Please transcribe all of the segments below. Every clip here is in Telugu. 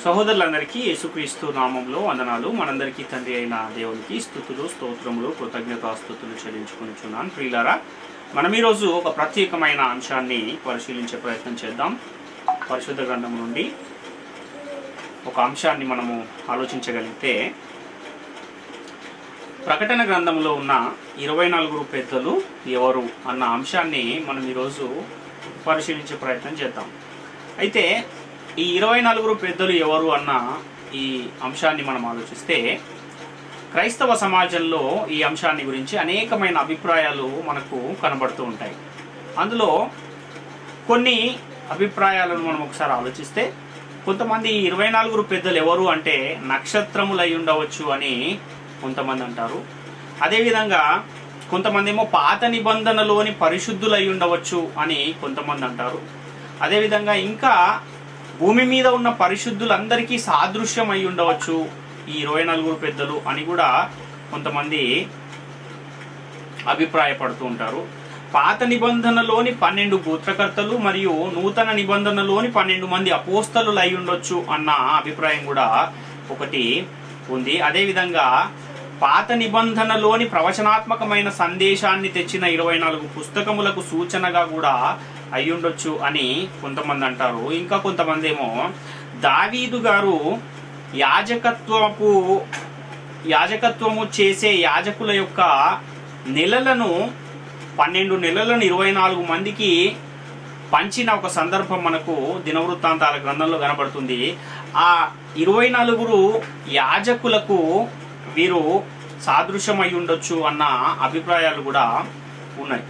సహోదరులందరికీ యేసుక్రీస్తు నామంలో వందనాలు. మనందరికీ తండ్రి అయిన దేవునికి స్తుతులు, స్తోత్రములు, కృతజ్ఞతాస్తుతులు చెల్లించుకొనిచున్నాను. ప్రియులారా, మనం ఈరోజు ఒక ప్రత్యేకమైన అంశాన్ని పరిశీలించే ప్రయత్నం చేద్దాం. పరిశుద్ధ గ్రంథం నుండి ఒక అంశాన్ని మనము ఆలోచించగలిగితే, ప్రకటన గ్రంథంలో ఉన్న 24 పెద్దలు ఎవరు అన్న అంశాన్ని మనం ఈరోజు పరిశీలించే ప్రయత్నం చేద్దాం. అయితే ఈ 24 పెద్దలు ఎవరు అన్న ఈ అంశాన్ని మనం ఆలోచిస్తే, క్రైస్తవ సమాజంలో ఈ అంశాన్ని గురించి అనేకమైన అభిప్రాయాలు మనకు కనబడుతూ ఉంటాయి. అందులో కొన్ని అభిప్రాయాలను మనం ఒకసారి ఆలోచిస్తే, కొంతమంది 24 పెద్దలు ఎవరు అంటే నక్షత్రములు అయి ఉండవచ్చు అని కొంతమంది అంటారు. అదేవిధంగా కొంతమంది ఏమో పాత నిబంధనలోని పరిశుద్ధులు అయి ఉండవచ్చు అని కొంతమంది అంటారు. అదేవిధంగా ఇంకా భూమి మీద ఉన్న పరిశుద్ధులందరికీ సాదృశ్యం అయి ఉండవచ్చు ఈ 24 పెద్దలు అని కూడా కొంతమంది అభిప్రాయపడుతూ ఉంటారు. పాత నిబంధనలోని 12 గోత్రకర్తలు మరియు నూతన నిబంధనలోని 12 మంది అపోస్తలులు అయి ఉండొచ్చు అన్న అభిప్రాయం కూడా ఒకటి ఉంది. అదేవిధంగా పాత నిబంధనలోని ప్రవచనాత్మకమైన సందేశాన్ని తెచ్చిన 24 పుస్తకములకు సూచనగా కూడా అయ్యుండొచ్చు అని కొంతమంది అంటారు. ఇంకా కొంతమంది ఏమో దావీదు గారు యాజకత్వము చేసే యాజకుల యొక్క నెలలను 12 నెలలను 24 మందికి పంచిన ఒక సందర్భం మనకు దినవృత్తాంతాల గ్రంథంలో కనబడుతుంది. ఆ 24 యాజకులకు వీరు సాదృశ్యం అయి ఉండొచ్చు అన్న అభిప్రాయాలు కూడా ఉన్నాయి.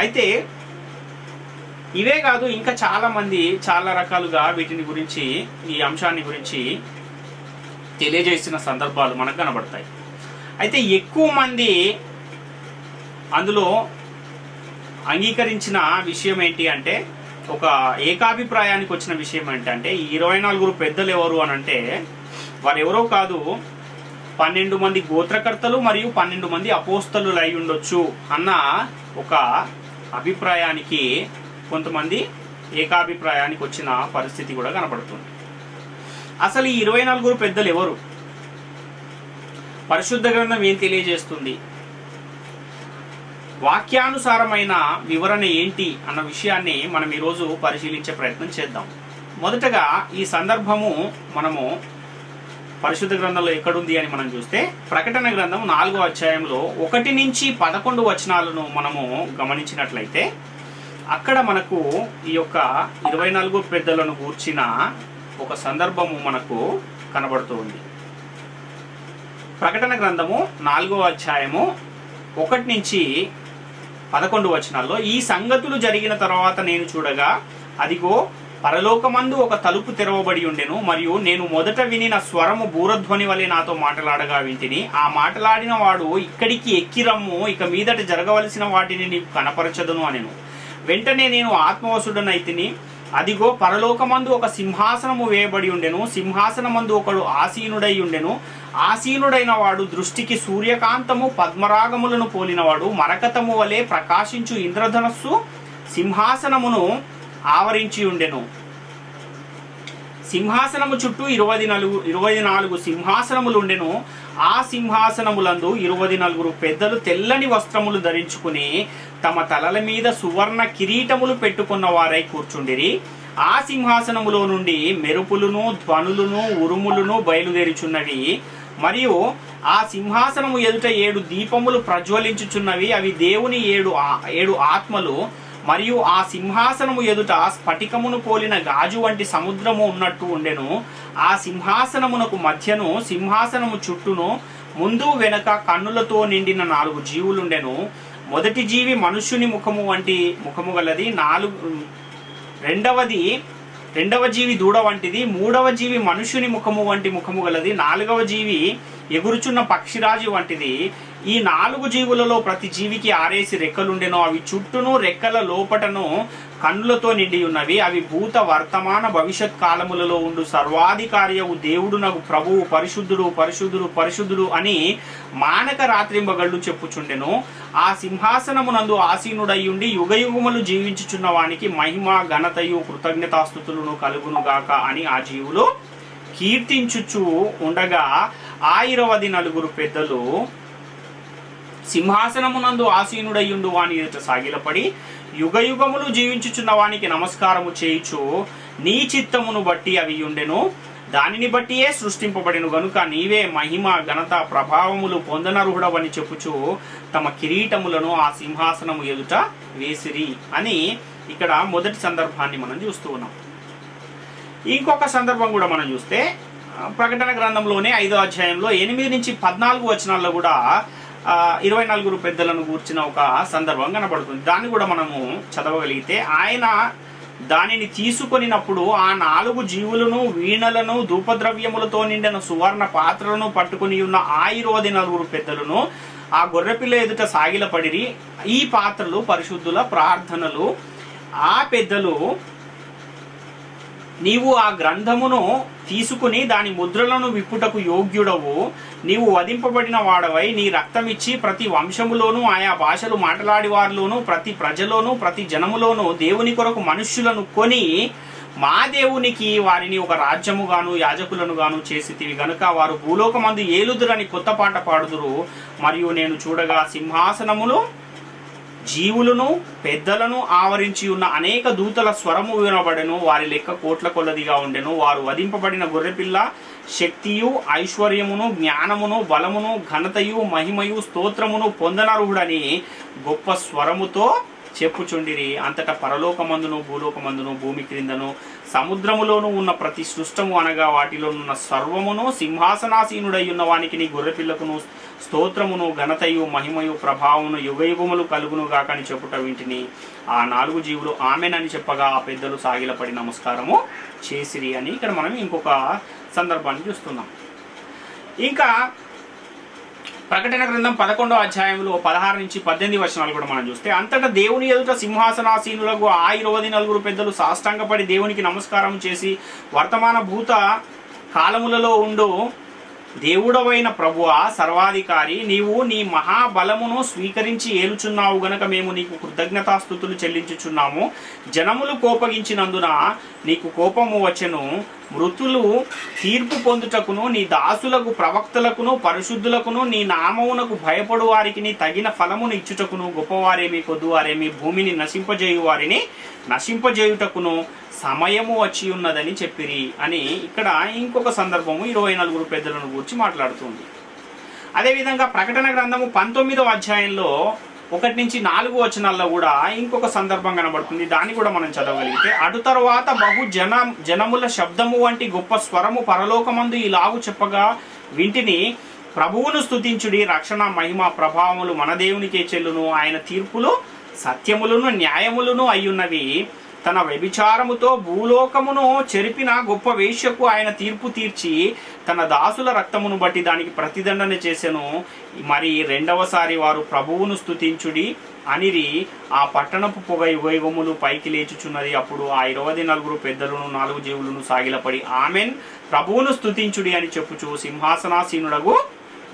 అయితే ఇవే కాదు, ఇంకా చాలా మంది చాలా రకాలుగా వీటిని గురించి, ఈ అంశాన్ని గురించి తెలియజేసిన సందర్భాలు మనకు కనబడతాయి. అయితే ఎక్కువ మంది అందులో అంగీకరించిన విషయం ఏంటి అంటే, ఒక ఏకాభిప్రాయానికి వచ్చిన విషయం ఏంటంటే, ఈ 24 పెద్దలు ఎవరు అని అంటే వారు ఎవరో కాదు, 12 మంది గోత్రకర్తలు మరియు 12 మంది అపోస్తలులు అయి ఉండొచ్చు అన్న ఒక అభిప్రాయానికి, కొంతమంది ఏకాభిప్రాయానికి వచ్చిన పరిస్థితి కూడా కనబడుతుంది. అసలు ఈ 24 పెద్దలు ఎవరు? పరిశుద్ధ గ్రంథం ఏం తెలియజేస్తుంది? వాక్యానుసారమైన వివరణ ఏంటి అన్న విషయాన్ని మనం ఈరోజు పరిశీలించే ప్రయత్నం చేద్దాం. మొదటగా ఈ సందర్భము మనము పరిశుద్ధ గ్రంథంలో ఎక్కడుంది అని మనం చూస్తే, ప్రకటన గ్రంథం 4వ అధ్యాయంలో 1 నుంచి 11 వచనాలను మనము గమనించినట్లయితే, అక్కడ మనకు ఈ యొక్క 24 పెద్దలను గూర్చిన ఒక సందర్భము మనకు కనబడుతూ ఉంది. ప్రకటన గ్రంథము 4వ అధ్యాయము 1 నుంచి 11 వచనాల్లో, ఈ సంగతులు జరిగిన తర్వాత నేను చూడగా, అదిగో పరలోకమందు ఒక తలుపు తెరవబడి ఉండెను, మరియు నేను మొదట వినిన స్వరము బూరధ్వని వలె నాతో మాటలాడగా వింటిని. ఆ మాటలాడిన వాడు, ఇక్కడికి ఎక్కిరమ్ము, ఇక మీదట జరగవలసిన వాటిని నీకు కనపరచదును అనెను. వెంటనే నేను ఆత్మవశుడనైతిని. అదిగో పరలోకమందు ఒక సింహాసనము వేయబడి ఉండెను, సింహాసనమందు ఒకడు ఆసీనుడై ఉండెను. ఆసీనుడైన వాడు దృష్టికి సూర్యకాంతము పద్మరాగములను పోలినవాడు, మరకతము వలె ప్రకాశించు ఇంద్రధనస్సు సింహాసనమును ఆవరించి ఉండెను. సింహాసనము చుట్టూ 24 సింహాసనములు ఉండెను. ఆ సింహాసనములందు 24 పెద్దలు తెల్లని వస్త్రములు ధరించుకుని తమ తలల మీద సువర్ణ కిరీటములు పెట్టుకున్న వారై కూర్చుండిరి. ఆ సింహాసనములో నుండి మెరుపులను, ధ్వనులను, ఉరుములను బయలుదేరుచున్నవి. మరియు ఆ సింహాసనము ఎదుట 7 దీపములు ప్రజ్వలించుచున్నవి. అవి దేవుని 7 ఆత్మలు. మరియు ఆ సింహాసనము ఎదుట స్ఫటికమును పోలిన గాజు వంటి సముద్రము ఉన్నట్టు ఉండెను. ఆ సింహాసనమునకు మధ్యను, సింహాసనము చుట్టూను, ముందు వెనక కన్నులతో నిండిన 4 జీవులుండెను. మొదటి జీవి మనుష్యుని ముఖము వంటి ముఖము గలది. రెండవ జీవి దూడ వంటిది. 3వ జీవి మనుష్యుని ముఖము వంటి ముఖము గలది. 4వ జీవి ఎగురుచున్న పక్షిరాజు వంటిది. ఈ 4 జీవులలో ప్రతి జీవికి 6 రెక్కలుండెను. అవి చుట్టూను రెక్కల లోపటను కన్నులతో నిండి ఉన్నవి. అవి భూత వర్తమాన భవిష్యత్ కాలములలో ఉండు సర్వాధికారియవు దేవుడునగు ప్రభువు పరిశుద్ధుడు పరిశుద్ధుడు పరిశుద్ధుడు అని మానక రాత్రింబగళ్ళు చెప్పుచుండెను. ఆ సింహాసనమునందు ఆసీనుడై ఉండి యుగయుగములు జీవించుచున్న వానికి మహిమ ఘనతయు కృతజ్ఞతాస్తుతులను కలుగును గాక అని ఆ జీవులు కీర్తించుచు ఉండగా ఆ 24 పెద్దలు సింహాసనమునందు ఆసీనుడయ్యుండు వాని ఎదుట సాగిలపడి, యుగయుగములు జీవించుచున్న వానికి నమస్కారము చేయుచు, నీ చిత్తమును బట్టి అవి ఉండెను, దానిని బట్టియే సృష్టింపబడిను గనుక నీవే మహిమ ఘనత ప్రభావములు పొందనర్హుడవని చెప్పుచు తమ కిరీటములను ఆ సింహాసనము ఎదుట వేసిరి అని ఇక్కడ మొదటి సందర్భాన్ని మనం చూస్తూ ఉన్నాం. ఇంకొక సందర్భం కూడా మనం చూస్తే ప్రకటన గ్రంథంలోనే 5వ అధ్యాయంలో 8 నుంచి 14 వచనాల్లో కూడా 24 పెద్దలను గూర్చిన ఒక సందర్భం కనబడుతుంది. దాన్ని కూడా మనము చదవగలిగితే, ఆయన దానిని తీసుకొనినప్పుడు ఆ 4 జీవులను, వీణలను, ధూపద్రవ్యములతో నిండిన సువర్ణ పాత్రలను పట్టుకుని ఉన్న ఆ 24 పెద్దలను ఆ గొర్రెపిల్ల ఎదుట సాగిలపడిరి. ఈ పాత్రలు పరిశుద్ధుల ప్రార్థనలు. ఆ పెద్దలు, నీవు ఆ గ్రంథమును తీసుకుని దాని ముద్రలను విప్పుటకు యోగ్యుడవు, నీవు వధింపబడిన వాడవై నీ రక్తమిచ్చి ప్రతి వంశములోను, ఆయా భాషలు మాట్లాడి వారిలోను, ప్రతి ప్రజలోను, ప్రతి జనములోను దేవుని కొరకు మనుష్యులను కొని మా దేవునికి వారిని ఒక రాజ్యముగాను యాజకులను గాను చేసితివి గనుక వారు భూలోకమందు ఏలుదురని కొత్త పాట పాడుదురు. మరియు నేను చూడగా సింహాసనములు, జీవులను, పెద్దలను ఆవరించి ఉన్న అనేక దూతల స్వరము వినబడెను. వారి లెక్క కోట్ల కొలదిగా ఉండెను. వారు వధింపబడిన గొర్రెపిల్ల శక్తియు, ఐశ్వర్యమును, జ్ఞానమును, బలమును, ఘనతయు, మహిమయు, స్తోత్రమును పొందనర్హుడని గొప్ప స్వరముతో చెప్పుచుండిరి. అంతటా పరలోకమందును, భూలోకమందును, భూమి క్రిందను, సముద్రములోను ఉన్న ప్రతి సృష్టము అనగా వాటిలోనున్న సర్వమును సింహాసనాసీనుడై ఉన్న వానికి నీ గొర్రెపిల్లకును స్తోత్రమును, ఘనతయు, మహిమయు, ప్రభావమును యుగయుగములు కలుగును గాకని చెప్పుట వింటిని. ఆ 4 జీవులు ఆమెనని చెప్పగా ఆ పెద్దలు సాగిలపడి నమస్కారము చేసిరి అని ఇక్కడ మనం ఇంకొక సందర్భాన్ని చూస్తున్నాం. ఇంకా ప్రకటన గ్రంథం 11వ అధ్యాయంలో 16 నుంచి 18 వచనాలు కూడా మనం చూస్తే, అంతటా దేవుని ఎదుట సింహాసనాసీనులకు ఆ 24 పెద్దలు సాష్టాంగపడి దేవునికి నమస్కారం చేసి, వర్తమాన భూత కాలములలో ఉండు దేవుడవైన ప్రభువా, సర్వాధికారి, నీవు నీ మహాబలమును స్వీకరించి ఏలుచున్నావు గనక మేము నీకు కృతజ్ఞతాస్తుతులు చెల్లించుచున్నాము. జనములు కోపగించినందున నీకు కోపము వచ్చెను. మృతులు తీర్పు పొందుటకును, నీ దాసులకు ప్రవక్తలకును పరిశుద్ధులకును, నీ నామమునకు భయపడు వారికి నీ తగిన ఫలమును ఇచ్చుటకును, గొప్పవారేమి కొద్దువారేమి భూమిని నశింపజేయు వారిని నశింపజేయుటకును సమయము వచ్చి ఉన్నదని చెప్పిరి అని ఇక్కడ ఇంకొక సందర్భము 24 పెద్దలను గురించి మాట్లాడుతుంది. అదేవిధంగా ప్రకటన గ్రంథము 19వ అధ్యాయంలో 1 నుంచి 4 వచనాల్లో కూడా ఇంకొక సందర్భం కనబడుతుంది. దాన్ని కూడా మనం చదవగలిగితే, అటు తరువాత బహు జనముల శబ్దము వంటి గొప్ప స్వరము పరలోకమందు ఇలాగు చెప్పగా వింటిని, ప్రభువును స్తుతించుడి, రక్షణ, మహిమ, ప్రభావములు మన దేవునికే చెల్లును. ఆయన తీర్పులు సత్యములను న్యాయములను అయ్యున్నవి. తన వ్యభిచారముతో భూలోకమును చెరిపిన గొప్ప వేశ్యకు ఆయన తీర్పు తీర్చి తన దాసుల రక్తమును బట్టి దానికి ప్రతిదండన చేసెను. మరి రెండవసారి వారు ప్రభువును స్తుతించుడి అనిరి. ఆ పట్టణపు పొగ యుగయుగములు పైకి లేచుచున్నది. అప్పుడు ఆ 24 పెద్దలను 4 జీవులను సాగిలపడి ఆమెన్, ప్రభువును స్తుతించుడి అని చెప్పుచు సింహాసనాసీనుడగు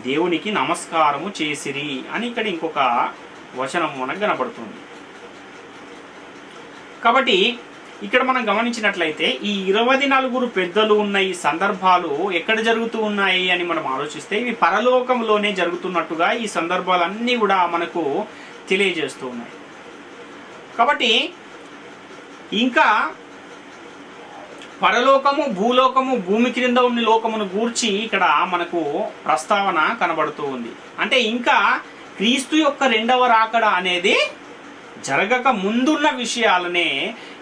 దేవునికి నమస్కారము చేసిరి అని ఇక్కడ ఇంకొక వచనం మనకు కనబడుతుంది. కాబట్టి ఇక్కడ మనం గమనించినట్లయితే ఈ 24 పెద్దలు ఉన్న ఈ సందర్భాలు ఎక్కడ జరుగుతూ ఉన్నాయి అని మనం ఆలోచిస్తే, ఇవి పరలోకంలోనే జరుగుతున్నట్టుగా ఈ సందర్భాలన్నీ కూడా మనకు తెలియజేస్తూ ఉన్నాయి. కాబట్టి ఇంకా పరలోకము, భూలోకము, భూమి క్రింద ఉన్న లోకమును గూర్చి ఇక్కడ మనకు ప్రస్తావన కనబడుతూ ఉంది. అంటే ఇంకా క్రీస్తు యొక్క రెండవ రాకడ అనేది జరగక ముందున్న విషయాలనే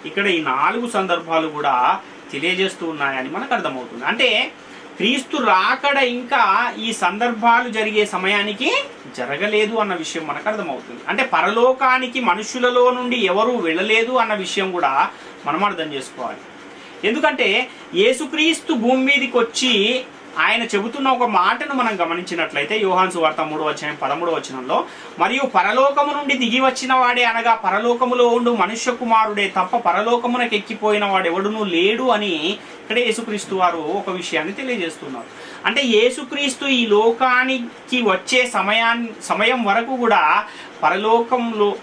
ఇక్కడ ఈ 4 సందర్భాలు కూడా తెలియజేస్తూ ఉన్నాయని మనకు అర్థమవుతుంది. అంటే క్రీస్తు రాకడ ఇంకా ఈ సందర్భాలు జరిగే సమయానికి జరగలేదు అన్న విషయం మనకు అర్థమవుతుంది. అంటే పరలోకానికి మనుషులలో నుండి ఎవరు వెళ్ళలేదు అన్న విషయం కూడా మనం అర్థం చేసుకోవాలి. ఎందుకంటే యేసుక్రీస్తు భూమి మీదకి వచ్చి ఆయన చెబుతున్న ఒక మాటను మనం గమనించినట్లయితే యోహాను సువార్త 3వ అధ్యాయం 13వ వచనంలో, మరియు పరలోకము నుండి దిగి వచ్చిన వాడే అనగా పరలోకములో ఉండు మనుష్య కుమారుడే తప్ప పరలోకమునకు ఎక్కిపోయిన వాడెవడునూ లేడు అని ఇక్కడ యేసుక్రీస్తు వారు ఒక విషయాన్ని తెలియజేస్తున్నారు. అంటే యేసుక్రీస్తు ఈ లోకానికి వచ్చే సమయం వరకు కూడా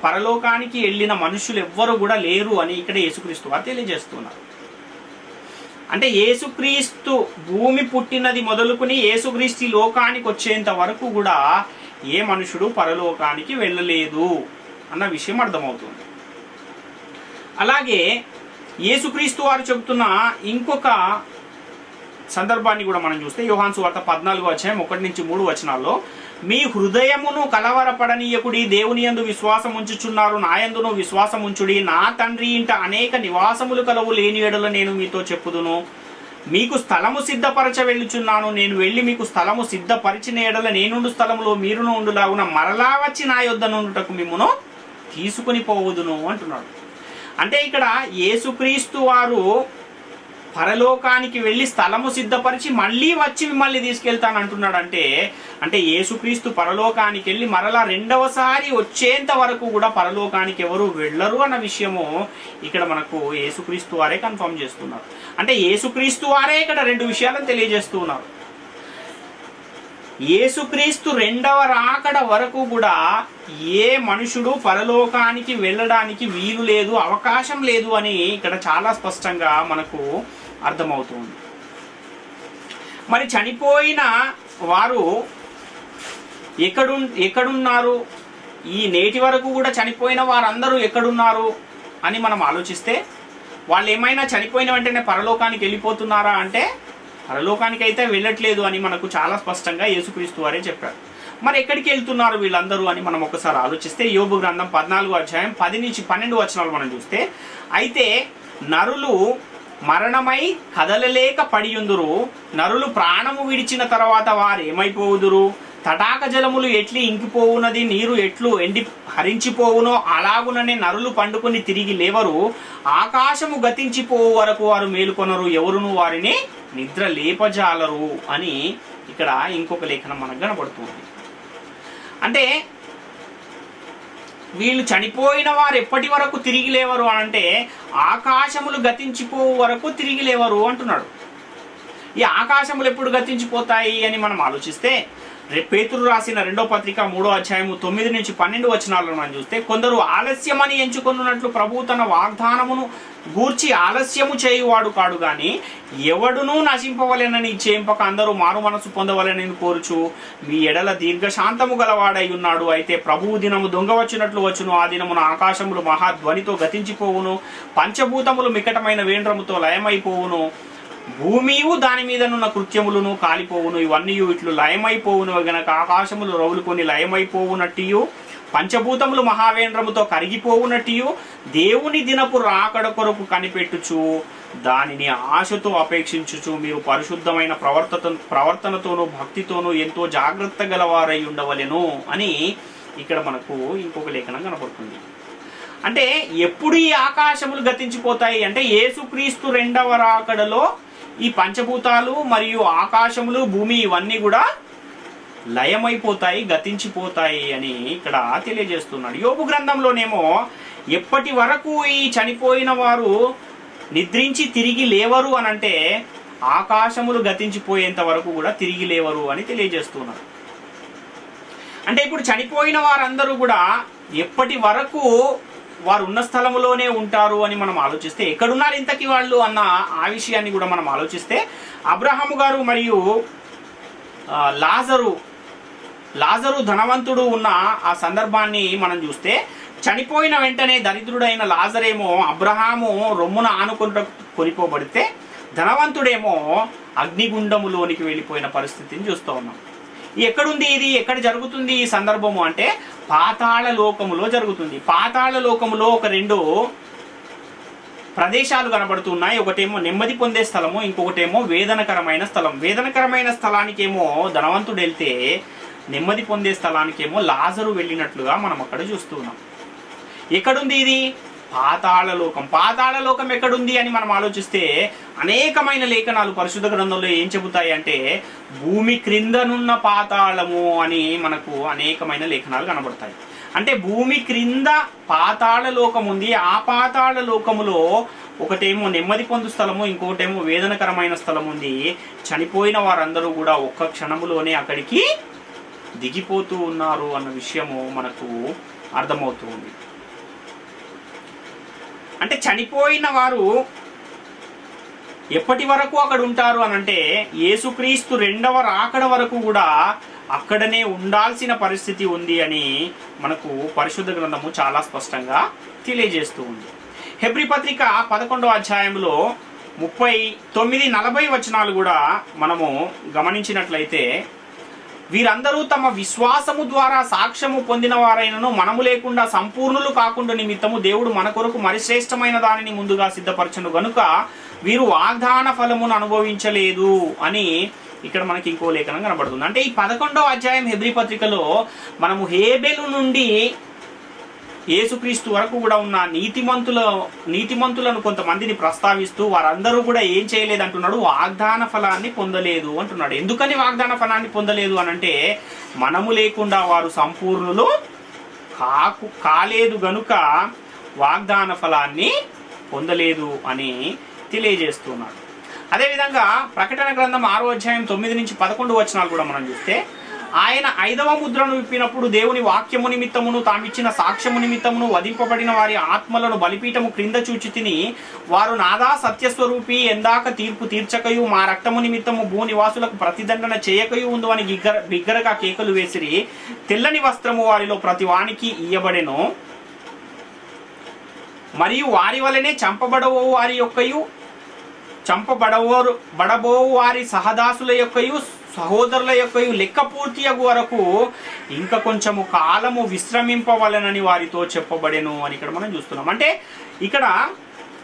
పరలోకానికి వెళ్ళిన మనుషులు ఎవ్వరు కూడా లేరు అని ఇక్కడ యేసుక్రీస్తు వారు తెలియజేస్తున్నారు. అంటే యేసుక్రీస్తు భూమి పుట్టినది మొదలుకొని యేసుక్రీస్తు లోకానికి వచ్చేంత వరకు కూడా ఏ మనుషుడు పరలోకానికి వెళ్ళలేదు అన్న విషయం అర్థమవుతుంది. అలాగే యేసుక్రీస్తు వారు చెబుతున్న ఇంకొక సందర్భాన్ని కూడా మనం చూస్తే యోహాను సువార్త 14:1-3 మీ హృదయమును కలవరపడనీయకుడి, దేవుని యందు విశ్వాసం ఉంచుచున్నారు, నా యందును విశ్వాసం ఉంచుడి. నా తండ్రి ఇంట అనేక నివాసములు కలవు, లేని ఎడల నేను మీతో చెప్పుదును. మీకు స్థలము సిద్ధపరచ వెళ్ళుచున్నాను. నేను వెళ్ళి మీకు స్థలము సిద్ధపరిచిన ఎడల నేనుండు స్థలములో మీరును ఉండులాగున మరలా వచ్చి నా యొద్ద నుండుటకు మిమ్మును తీసుకుని పోవుదును అంటున్నాడు. అంటే ఇక్కడ యేసుక్రీస్తు వారు పరలోకానికి వెళ్ళి స్థలము సిద్ధపరిచి మళ్ళీ వచ్చి మిమ్మల్ని తీసుకెళ్తాను అంటున్నాడు. అంటే యేసుక్రీస్తు పరలోకానికి వెళ్ళి మరలా రెండవసారి వచ్చేంత వరకు కూడా పరలోకానికి ఎవరు వెళ్ళరు అన్న విషయము ఇక్కడ మనకు యేసుక్రీస్తు వారే కన్ఫర్మ్ చేస్తున్నారు. అంటే యేసుక్రీస్తు వారే ఇక్కడ రెండు విషయాలను తెలియజేస్తూ ఉన్నారు. యేసుక్రీస్తు రెండవ రాకడ వరకు కూడా ఏ మనుషుడు పరలోకానికి వెళ్ళడానికి వీలు లేదు, అవకాశం లేదు అని ఇక్కడ చాలా స్పష్టంగా మనకు అర్థమవుతుంది. మరి చనిపోయిన వారు ఎక్కడున్నారు? ఈ నేటి వరకు కూడా చనిపోయిన వారందరూ ఎక్కడున్నారు అని మనం ఆలోచిస్తే, వాళ్ళు ఏమైనా చనిపోయిన వెంటనే పరలోకానికి వెళ్ళిపోతున్నారా అంటే పరలోకానికి అయితే వెళ్ళట్లేదు అని మనకు చాలా స్పష్టంగా యేసుక్రీస్తు వారే చెప్పారు. మరి ఎక్కడికి వెళ్తున్నారు వీళ్ళందరూ అని మనం ఒకసారి ఆలోచిస్తే యోబు గ్రంథం 14:10-12 మనం చూస్తే, అయితే నరులు మరణమై కదలలేక పడియుందురు, నరులు ప్రాణము విడిచిన తర్వాత వారు ఏమైపోవుదురు? తటాక జలములు ఎట్లి ఇంకిపోవునది, నీరు ఎట్లు ఎండి హరించిపోవునో అలాగుననే నరులు పండుకొని తిరిగి లేవరు. ఆకాశము గతించిపోవు వరకు వారు మేలుకొనరు, ఎవరును వారిని నిద్ర లేపజాలరు అని ఇక్కడ ఇంకొక లేఖనం మనకు కనబడుతుంది. అంటే వీళ్ళు చనిపోయిన వారు ఎప్పటి వరకు తిరిగి లేవరు అంటే ఆకాశములు గతించిపోవు వరకు తిరిగి లేవరు అంటున్నాడు. ఈ ఆకాశములు ఎప్పుడు గతించిపోతాయి అని మనం ఆలోచిస్తే, పేతురు రాసిన 2వ పత్రిక 3వ అధ్యాయము 9-12 మనం చూస్తే, కొందరు ఆలస్యమని ఎంచుకున్నట్లు ప్రభు తన వాగ్దానమును గూర్చి ఆలస్యము చేయువాడు కాడు గాని ఎవడునూ నశింపవలెనని ఇచ్చేంపక అందరూ మారు మనసు పొందవలెనని కోరుచు మీ ఎడల దీర్ఘశాంతము గలవాడై ఉన్నాడు. అయితే ప్రభువు దినము దొంగ వచ్చినట్లు వచ్చును, ఆ దినమున ఆకాశములు మహాధ్వనితో గతించిపోవును, పంచభూతములు మికటమైన వేండ్రముతో లయమైపోవును, భూమియు దాని మీదనున్న కృత్యములను కాలిపోవును, ఇవన్నీ ఇట్లు లయమైపోవును గనక ఆకాశములు రౌలుకొని లయమైపోవునట్టియు పంచభూతములు మహావేంద్రముతో కరిగిపోవునట్టియు దేవుని దినపు రాకడ కొరకు కనిపెట్టుచు దానిని ఆశతో అపేక్షించుచు మీరు పరిశుద్ధమైన ప్రవర్తనతోనూ భక్తితోనూ ఎంతో జాగ్రత్త గలవారై ఉండవలెను అని ఇక్కడ మనకు ఇంకొక లేఖనం కనపడుతుంది. అంటే ఎప్పుడు ఈ ఆకాశములు గతించిపోతాయి అంటే యేసుక్రీస్తు రెండవ రాకడలో ఈ పంచభూతాలు మరియు ఆకాశములు భూమి ఇవన్నీ కూడా లయమైపోతాయి, గతించిపోతాయి అని ఇక్కడ తెలియజేస్తున్నాడు. యోబు గ్రంథంలోనేమో ఎప్పటి వరకు ఈ చనిపోయిన వారు నిద్రించి తిరిగి లేవరు అనంటే ఆకాశములు గతించిపోయేంత వరకు కూడా తిరిగి లేవరు అని తెలియజేస్తున్నారు. అంటే ఇప్పుడు చనిపోయిన వారందరూ కూడా ఎప్పటి వరకు వారు ఉన్న స్థలములోనే ఉంటారు అని మనం ఆలోచిస్తే, ఎక్కడున్నారు ఇంతకీ వాళ్ళు అన్న ఆ విషయాన్ని కూడా మనం ఆలోచిస్తే, అబ్రహాము గారు మరియు లాజరు ధనవంతుడు ఉన్న ఆ సందర్భాన్ని మనం చూస్తే, చనిపోయిన వెంటనే దరిద్రుడైన లాజరేమో అబ్రహాము రొమ్మున ఆనుకుంటూ కొనిపోబడితే, ధనవంతుడేమో అగ్నిగుండములోనికి వెళ్ళిపోయిన పరిస్థితిని చూస్తూ ఉన్నాం. ఎక్కడుంది ఇది, ఎక్కడ జరుగుతుంది ఈ సందర్భము అంటే పాతాళ లోకములో జరుగుతుంది. పాతాళ లోకములో ఒక 2 ప్రదేశాలు కనబడుతున్నాయి. ఒకటేమో నెమ్మది పొందే స్థలము, ఇంకొకటేమో వేదనకరమైన స్థలం. వేదనకరమైన స్థలానికేమో ధనవంతుడు వెళ్తే, నెమ్మది పొందే స్థలానికేమో లాజరు వెళ్ళినట్లుగా మనం అక్కడ చూస్తున్నాం. ఎక్కడుంది ఇది? పాతాళలోకం. పాతాళలోకం ఎక్కడుంది అని మనం ఆలోచిస్తే అనేకమైన లేఖనాలు పరిశుద్ధ గ్రంథంలో ఏం చెబుతాయి అంటే భూమి క్రిందనున్న పాతాళము అని మనకు అనేకమైన లేఖనాలు కనబడతాయి. అంటే భూమి క్రింద పాతాళ లోకం ఉంది. ఆ పాతాళ లోకములో ఒకటేమో నెమ్మది పొందు స్థలము, ఇంకొకటేమో వేదనకరమైన స్థలం ఉంది. చనిపోయిన వారందరూ కూడా ఒక్క క్షణములోనే అక్కడికి దిగిపోతూ ఉన్నారు అన్న విషయము మనకు అర్థమవుతూ ఉంది. అంటే చనిపోయిన వారు ఎప్పటి వరకు అక్కడ ఉంటారు అని అంటే యేసుక్రీస్తు రెండవ రాకడ వరకు కూడా అక్కడనే ఉండాల్సిన పరిస్థితి ఉంది అని మనకు పరిశుద్ధ గ్రంథము చాలా స్పష్టంగా తెలియజేస్తూ ఉంది. హెబ్రీ పత్రిక 11వ అధ్యాయంలో 39-40 వచనాలు కూడా మనము గమనించినట్లయితే, వీరందరూ తమ విశ్వాసము ద్వారా సాక్ష్యము పొందిన వారైనను మనము లేకుండా సంపూర్ణులు కాకుండా నిమిత్తము దేవుడు మన కొరకు మరి శ్రేష్టమైన దానిని ముందుగా సిద్ధపరచను గనుక వీరు వాగ్దాన ఫలమును అనుభవించలేదు అని ఇక్కడ మనకి ఇంకో లేఖనం కనబడుతుంది. అంటే ఈ 11వ అధ్యాయం హెబ్రీ పత్రికలో మనము హేబెలు నుండి యేసుక్రీస్తు వరకు కూడా ఉన్న నీతిమంతులను కొంతమందిని ప్రస్తావిస్తూ వారందరూ కూడా ఏం చేయలేదు అంటున్నాడు, వాగ్దాన ఫలాన్ని పొందలేదు అంటున్నాడు. ఎందుకని వాగ్దాన ఫలాన్ని పొందలేదు అని అంటే మనము లేకుండా వారు సంపూర్ణులు కాలేదు గనుక వాగ్దాన ఫలాన్ని పొందలేదు అని తెలియజేస్తున్నాడు. అదేవిధంగా ప్రకటన గ్రంథం 6వ అధ్యాయం 9-11 వచనాలు కూడా మనం చూస్తే, ఆయన 5వ ముద్రను విప్పినప్పుడు దేవుని వాక్యము నిమిత్తమును తామిచ్చిన సాక్ష్యము నిమిత్తమును వధింపబడిన వారి ఆత్మలను బలిపీఠము క్రింద చూచితిని. వారు నాదా సత్యస్వరూపి ఎందాక తీర్పు తీర్చకయు మా రక్తము నిమిత్తము భూనివాసులకు ప్రతిదండన చేయకయు ఉందు అని బిగ్గరగా కేకలు వేసిరి. తెల్లని వస్త్రము వారిలో ప్రతి వానికి ఇయ్యబడెను, మరియు వారి వలనే చంపబడబో వారి సహదాసుల యొక్కయు సహోదరుల యొక్కయు లెక్క పూర్తి అగు వరకు ఇంకా కొంచెము కాలము విశ్రమింపవలనని వారితో చెప్పబడెను అని ఇక్కడ మనం చూస్తున్నాం. అంటే ఇక్కడ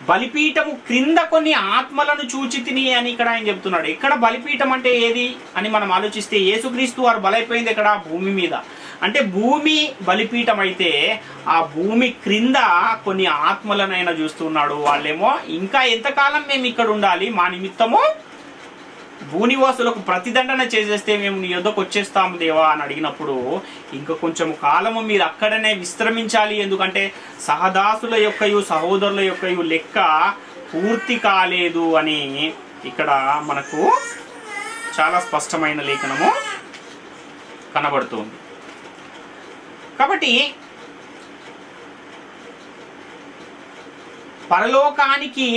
బలిపీఠము క్రింద కొన్ని ఆత్మలను చూచితిని అని ఇక్కడ ఆయన చెప్తున్నాడు. ఇక్కడ బలిపీఠం అంటే ఏది అని మనం ఆలోచిస్తే, యేసుక్రీస్తు వారు బలైపోయింది ఇక్కడ భూమి మీద. అంటే భూమి బలిపీఠం అయితే ఆ భూమి క్రింద కొన్ని ఆత్మలనైనా చూస్తున్నాడు. వాళ్ళేమో ఇంకా ఎంతకాలం మేము ఇక్కడ ఉండాలి, మా నిమిత్తము భూనివాసులకు ప్రతిదండన చేసేస్తే మేము నీ యొద్దకు వచ్చేస్తాము దేవా అని అడిగినప్పుడు, ఇంకా కొంచెం కాలము మీరు అక్కడనే విశ్రమించాలి, ఎందుకంటే సహదాసుల యొక్కయు సహోదరుల యొక్కయు లెక్క పూర్తి కాలేదు అని ఇక్కడ మనకు చాలా స్పష్టమైన లేఖనము కనబడుతుంది. కాబట్టి పరలోకానికి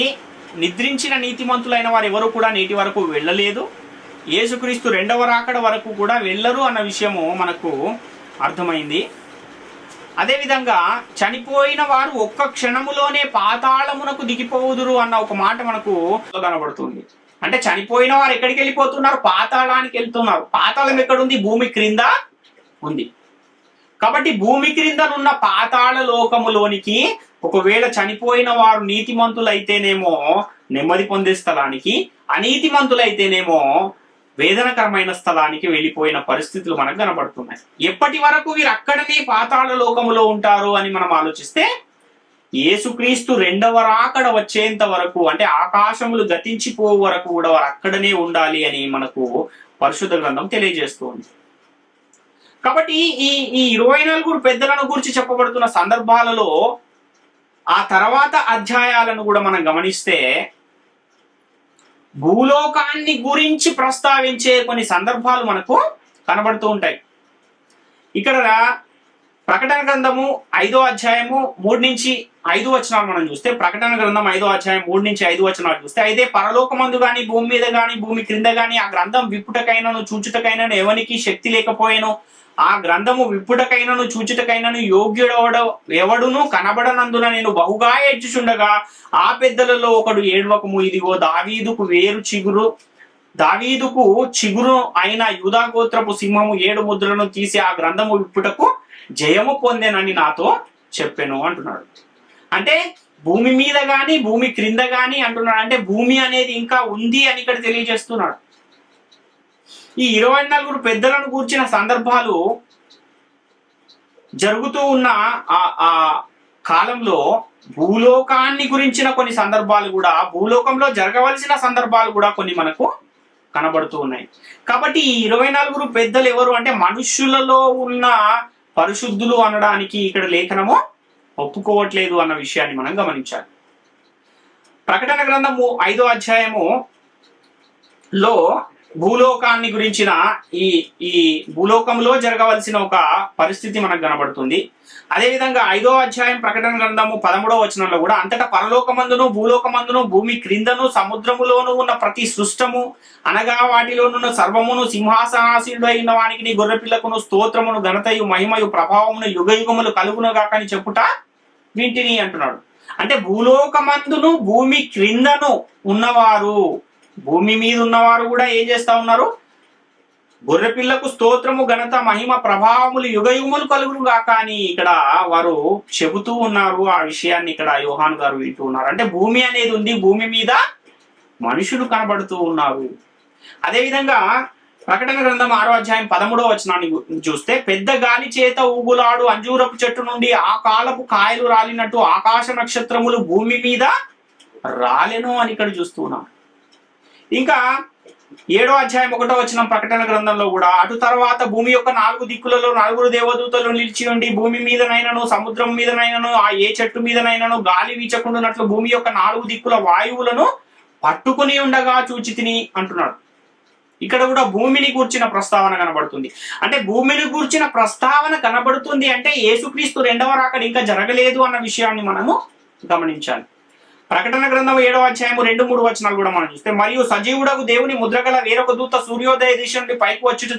నిద్రించిన నీతిమంతులైన వారు ఎవరు కూడా నేటి వరకు వెళ్ళలేదు. యేసుక్రీస్తు రెండవ రాకడ వరకు కూడా వెళ్ళరు అన్న విషయము మనకు అర్థమైంది. అదేవిధంగా చనిపోయిన వారు ఒక్క క్షణములోనే పాతాళమునకు దిగిపోవుదురు అన్న ఒక మాట మనకు కనబడుతుంది. అంటే చనిపోయిన వారు ఎక్కడికి వెళ్ళిపోతున్నారు? పాతాళానికి వెళ్తున్నారు. పాతాళం ఎక్కడుంది? భూమి క్రింద ఉంది. కాబట్టి భూమి క్రిందనున్న పాతాళ లోకములోనికి ఒకవేళ చనిపోయిన వారు నీతిమంతులైతేనేమో నెమ్మది పొందే స్థలానికి, అనీతిమంతులైతేనేమో వేదనకరమైన స్థలానికి వెళ్ళిపోయిన పరిస్థితులు మనకు కనబడుతున్నాయి. ఎప్పటి వరకు వీరు అక్కడనే పాతాళ లోకములో ఉంటారు అని మనం ఆలోచిస్తే, యేసుక్రీస్తు రెండవ రాకడ వచ్చేంత వరకు, అంటే ఆకాశములు గతించిపో వరకు కూడా వారు అక్కడనే ఉండాలి అని మనకు పరిశుద్ధ గ్రంథం తెలియజేస్తుంది. కాబట్టి ఈ 24 పెద్దలను గురించి చెప్పబడుతున్న సందర్భాలలో ఆ తర్వాత అధ్యాయాలను కూడా మనం గమనిస్తే భూలోకాన్ని గురించి ప్రస్తావించే కొన్ని సందర్భాలు మనకు కనబడుతూ ఉంటాయి. ఇక్కడ ప్రకటన గ్రంథము 5వ అధ్యాయము 3-5 వచనాలు మనం చూస్తే, ప్రకటన గ్రంథం 5వ అధ్యాయం 3-5 వచనాలు చూస్తే, అయితే పరలోకమందు గాని భూమి మీద గాని భూమి క్రింద గాని ఆ గ్రంథం విప్పుటకైనను చూచుటకైనను ఎవనికి శక్తి లేకపోయేను. ఆ గ్రంథము విప్పుటకైనను చూచుటకైనను ఎవడును కనబడనందున నేను బహుగా ఏడ్చుచుండగా ఆ పెద్దలలో ఒకడు ఏడ్వకము, ఇదిగో దావీదుకు చిగురు అయిన యూదా గోత్రపు సింహము 7 ముద్రలను తీసి ఆ గ్రంథము విప్పుటకు జయము పొందెనని నాతో చెప్పెను అంటున్నాడు. అంటే భూమి మీద గాని భూమి క్రింద గాని అంటున్నాడు. అంటే భూమి అనేది ఇంకా ఉంది అని ఇక్కడ తెలియజేస్తున్నాడు. ఈ 24 పెద్దలను గూర్చిన సందర్భాలు జరుగుతూ ఉన్న ఆ కాలంలో భూలోకాన్ని గురించిన కొన్ని సందర్భాలు కూడా, భూలోకంలో జరగవలసిన సందర్భాలు కూడా కొన్ని మనకు కనబడుతూ ఉన్నాయి. కాబట్టి ఈ 24 పెద్దలు ఎవరు అంటే మనుష్యులలో ఉన్న పరిశుద్ధులు అనడానికి ఇక్కడ లేఖనము ఒప్పుకోవట్లేదు అన్న విషయాన్ని మనం గమనించాలి. ప్రకటన గ్రంథము 5వ అధ్యాయములో భూలోకాన్ని గురించిన ఈ భూలోకంలో జరగవలసిన ఒక పరిస్థితి మనకు కనబడుతుంది. అదేవిధంగా 5వ అధ్యాయం ప్రకటన గ్రంథము 13వ వచనంలో కూడా అంతటా పరలోకమందును భూలోకమందును భూమి క్రిందను సముద్రములోను ఉన్న ప్రతి సృష్టము అనగా వాటిలోనున్న సర్వమును సింహాసనాసీనుడైన వానికి గొర్రెపిల్లకును స్తోత్రమును ఘనతయు మహిమయు ప్రభావమును యుగ యుగములు కలుగునుగాక అని చెప్పుట వీటిని అంటున్నాడు. అంటే భూలోకమందును భూమి క్రిందను ఉన్నవారు, భూమి మీద ఉన్నవారు కూడా ఏం చేస్తా ఉన్నారు? గొర్రెపిల్లకు స్తోత్రము ఘనత మహిమ ప్రభావములు యుగయుగములు కలుగును గాక అని ఇక్కడ వారు చెబుతూ ఉన్నారు. ఆ విషయాన్ని ఇక్కడ యోహాను గారు వింటూ ఉన్నారు. అంటే భూమి అనేది ఉంది, భూమి మీద మనుషులు కనబడుతూ ఉన్నారు. అదేవిధంగా ప్రకటన గ్రంథం 6వ అధ్యాయం 13వ వచనాన్ని చూస్తే పెద్ద గాలి చేత ఊగులాడు అంజూరపు చెట్టు నుండి ఆ కాలపు కాయలు రాలినట్టు ఆకాశ నక్షత్రములు భూమి మీద రాలెను అని ఇక్కడ చూస్తూ ఉన్నాం. ఇంకా 7వ అధ్యాయం 1వ వచనం ప్రకటన గ్రంథంలో కూడా అటు తర్వాత భూమి యొక్క 4 దిక్కులలో 4 దేవదూతలు నిలిచి ఉండి భూమి మీదనైనను సముద్రం మీదనైనను ఆ ఏ చెట్టు మీదనైనను గాలి వీచకుండానట్లు భూమి యొక్క 4 దిక్కుల వాయువులను పట్టుకుని ఉండగా చూచి తిని అంటున్నాడు. ఇక్కడ కూడా భూమిని గూర్చిన ప్రస్తావన కనబడుతుంది. అంటే భూమిని గూర్చిన ప్రస్తావన కనబడుతుంది అంటే యేసుక్రీస్తు రెండవ రాకడ ఇంకా జరగలేదు అన్న విషయాన్ని మనము గమనించాలి. ప్రకటన గ్రంథం 7వ అధ్యాయము 2-3 వచనాలు కూడా మనం చూస్తే మరియు సజీవుడకు దేవుని ముద్రగల వేరొక దూత సూర్యోదయ దిశ నుండి పైకి వచ్చుట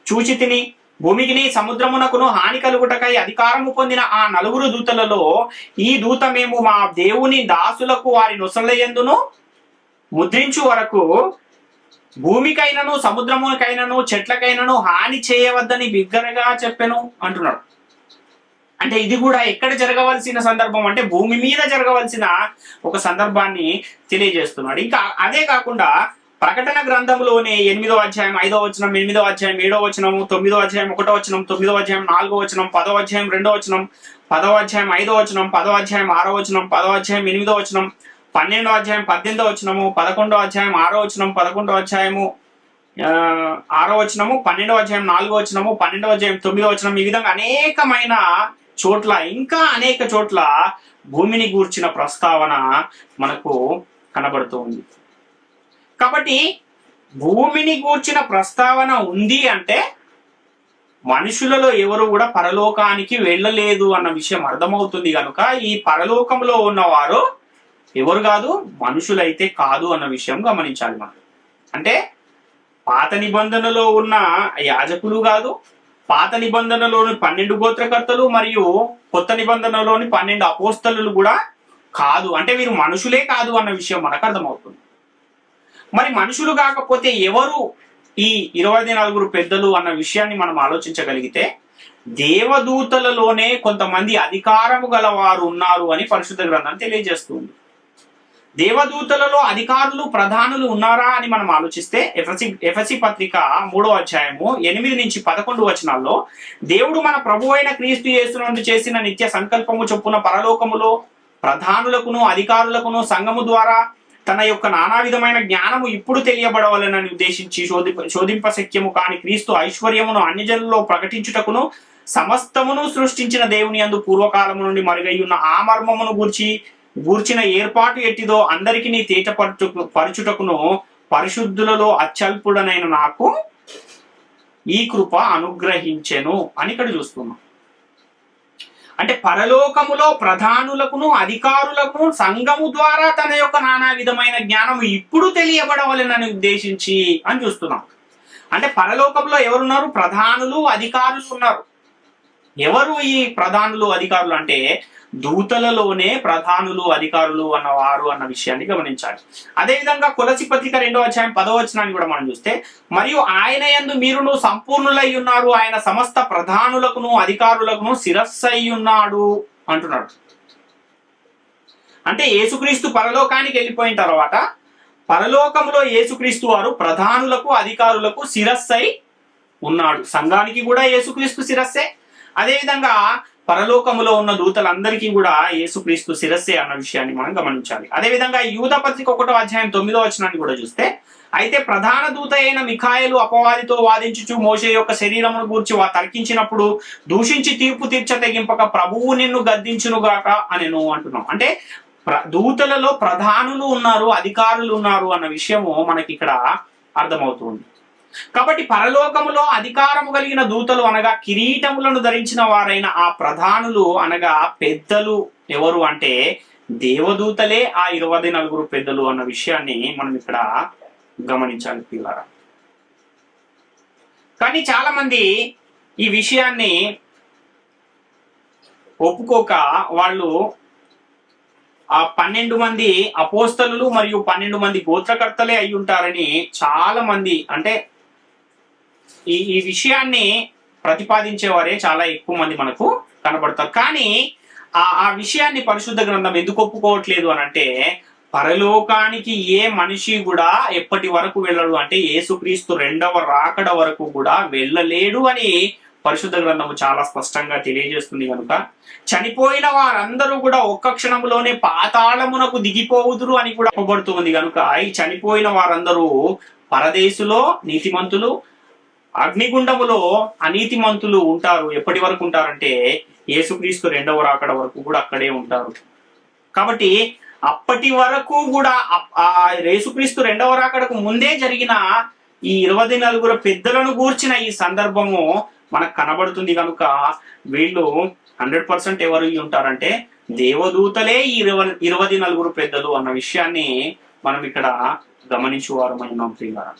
చూచి తిని భూమికిని సముద్రమునకును హాని కలుగుటకై అధికారము పొందిన ఆ 4 దూతలలో ఈ దూత మేము మా దేవుని దాసులకు వారి నొసలయందును ముద్రించు వరకు భూమికైనను సముద్రమునకైనను చెట్లకైనను హాని చేయవద్దని బిగ్గరగా చెప్పెను అంటున్నాడు. అంటే ఇది కూడా ఎక్కడ జరగవలసిన సందర్భం అంటే భూమి మీద జరగవలసిన ఒక సందర్భాన్ని తెలియజేస్తున్నాడు. ఇంకా అదే కాకుండా ప్రకటన గ్రంథంలోనే 8వ అధ్యాయం 5వ వచనం, 8వ అధ్యాయం 7వ వచనం, 9వ అధ్యాయం 1వ వచనం, 9వ అధ్యాయం 4వ వచనం, 10వ అధ్యాయం 2వ వచనం, 10వ అధ్యాయం 5వ వచనం, 10వ అధ్యాయం 6వ వచనం, 10వ అధ్యాయం 8వ వచనం, 12వ అధ్యాయం 18వ వచనము, 11వ అధ్యాయం 6వ వచనం, 11వ అధ్యాయము 6వ వచనము, 12వ అధ్యాయం 4వ వచనము, 12వ అధ్యాయం 9వ వచనం, ఈ విధంగా అనేకమైన చోట్ల ఇంకా అనేక చోట్ల భూమిని గూర్చిన ప్రస్తావన మనకు కనబడుతూ ఉంది. కాబట్టి భూమిని గూర్చిన ప్రస్తావన ఉంది అంటే మనుషులలో ఎవరు కూడా పరలోకానికి వెళ్ళలేదు అన్న విషయం అర్థమవుతుంది. కనుక ఈ పరలోకంలో ఉన్నవారు ఎవరు కాదు, మనుషులైతే కాదు అన్న విషయం గమనించాలి మనం. అంటే పాత నిబంధనలో ఉన్న యాజకులు కాదు, పాత నిబంధనలోని 12 గోత్రకర్తలు మరియు కొత్త నిబంధనలోని 12 అపోస్తలులు కూడా కాదు. అంటే వీరు మనుషులే కాదు అన్న విషయం మనకు అర్థమవుతుంది. మరి మనుషులు కాకపోతే ఎవరు ఈ 24 పెద్దలు అన్న విషయాన్ని మనం ఆలోచించగలిగితే దేవదూతలలోనే కొంతమంది అధికారము గలవారు ఉన్నారు అని పరిశుద్ధ గ్రంథం తెలియజేస్తుంది. దేవదూతలలో అధికారులు ప్రధానులు ఉన్నారా అని మనం ఆలోచిస్తే ఎఫెసీ పత్రిక 3వ అధ్యాయము 8-11 వచనాల్లో దేవుడు మన ప్రభు అయిన క్రీస్తు యేసునందు చేసిన నిత్య సంకల్పము చొప్పున పరలోకములో ప్రధానులకును అధికారులకును సంఘము ద్వారా తన యొక్క నానా విధమైన జ్ఞానము ఇప్పుడు తెలియబడవలనని ఉద్దేశించి శోధింపశక్యము కాని క్రీస్తు ఐశ్వర్యమును అన్యజనుల్లో ప్రకటించుటకును సమస్తమును సృష్టించిన దేవుని యందు పూర్వకాలము నుండి మరుగయ్యున్న ఆ మర్మమును గూర్చిన ఏర్పాటు ఎట్టిదో అందరికి నీ పరచుటకును పరిశుద్ధులలో అత్యల్పుడనైన నాకు ఈ కృప అనుగ్రహించెను అని ఇక్కడ చూస్తున్నాం. అంటే పరలోకములో ప్రధానులకును అధికారులకును సంఘము ద్వారా తన యొక్క నానా విధమైన జ్ఞానము ఇప్పుడు తెలియబడవలెనని ఉద్దేశించి అని చూస్తున్నాం. అంటే పరలోకంలో ఎవరున్నారు? ప్రధానులు అధికారులు ఉన్నారు. ఎవరు ఈ ప్రధానులు అధికారులు అంటే దూతలలోనే ప్రధానులు అధికారులు అన్నవారు అన్న విషయాన్ని గమనించాలి. అదేవిధంగా కొలసి పత్రిక 2వ అధ్యాయం 10వ వచనాన్ని కూడా మనం చూస్తే మరియు ఆయన యందు మీరును సంపూర్ణులై ఉన్నారు, ఆయన సమస్త ప్రధానులకును అధికారులకును శిరస్సై ఉన్నాడు అంటున్నాడు. అంటే యేసుక్రీస్తు పరలోకానికి వెళ్ళిపోయిన తర్వాత పరలోకంలో యేసుక్రీస్తు వారు ప్రధానులకు అధికారులకు శిరస్సై ఉన్నాడు. సంఘానికి కూడా యేసుక్రీస్తు శిరస్సే. అదేవిధంగా పరలోకములో ఉన్న దూతలందరికీ కూడా యేసుక్రీస్తు శిరస్సే అన్న విషయాన్ని మనం గమనించాలి. అదేవిధంగా యూదా పత్రిక 1వ అధ్యాయం 9వ వచనాన్ని కూడా చూస్తే అయితే ప్రధాన దూత అయిన మిఖాయేలు అపవాదితో వాదించుచు మోషే యొక్క శరీరమును గూర్చి తర్కించినప్పుడు దూషించి తీర్పు తెగింపక ప్రభువు నిన్ను గద్దించునుగాక అనెను అంటున్నాం. అంటే దూతలలో ప్రధానులు ఉన్నారు, అధికారులు ఉన్నారు అన్న విషయము మనకి ఇక్కడ అర్థమవుతుంది. కాబట్టి పరలోకములో అధికారము కలిగిన దూతలు అనగా కిరీటములను ధరించిన వారైన ఆ ప్రధానులు అనగా పెద్దలు ఎవరు అంటే దేవదూతలే ఆ 24 పెద్దలు అన్న విషయాన్ని మనం ఇక్కడ గమనించాలి పిల్లరా. కానీ చాలా మంది ఈ విషయాన్ని ఒప్పుకోక వాళ్ళు ఆ 12 మంది అపోస్తలులు మరియు 12 మంది గోత్రకర్తలే అయి ఉంటారని చాలా మంది అంటే ఈ విషయాన్ని ప్రతిపాదించేవారే చాలా ఎక్కువ మంది మనకు కనబడతారు. కానీ ఆ విషయాన్ని పరిశుద్ధ గ్రంథం ఎందుకు ఒప్పుకోవట్లేదు అని అంటే, పరలోకానికి ఏ మనిషి కూడా ఎప్పటి వరకు వెళ్ళడు అంటే యేసుక్రీస్తు 2వ రాకడ వరకు కూడా వెళ్ళలేడు అని పరిశుద్ధ గ్రంథము చాలా స్పష్టంగా తెలియజేస్తుంది. కనుక చనిపోయిన వారందరూ కూడా ఒక్క క్షణంలోనే పాతాళమునకు దిగిపోవుదురు అని కూడా చెప్పబడుతుంది. కనుక ఈ చనిపోయిన వారందరూ పరదేశులో నీతిమంతులు, అగ్నిగుండములో అనీతిమంతులు ఉంటారు. ఎప్పటి వరకు ఉంటారంటే యేసుక్రీస్తు 2వ రాకడ వరకు కూడా అక్కడే ఉంటారు. కాబట్టి అప్పటి వరకు కూడా యేసుక్రీస్తు 2వ రాకడకు ముందే జరిగిన ఈ 24 పెద్దలను గూర్చిన ఈ సందర్భము మనకు కనబడుతుంది. కనుక వీళ్ళు 100% ఎవరు ఉంటారంటే దేవదూతలే ఈ 24 పెద్దలు అన్న విషయాన్ని మనం ఇక్కడ గమనించువారమై ఉన్నాం ప్రియులారా.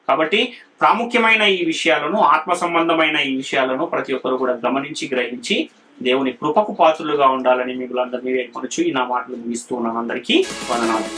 కాబట్టి ప్రాముఖ్యమైన ఈ విషయాలను, ఆత్మ సంబంధమైన ఈ విషయాలను ప్రతి ఒక్కరు కూడా గమనించి గ్రహించి దేవుని కృపకు పాత్రులుగా ఉండాలని మిమ్మల్ని అందరినీ వేడుకొనుచు ఈ నా మాటలు ముగిస్తూ ఉన్నాను. అందరికీ వందనాలు.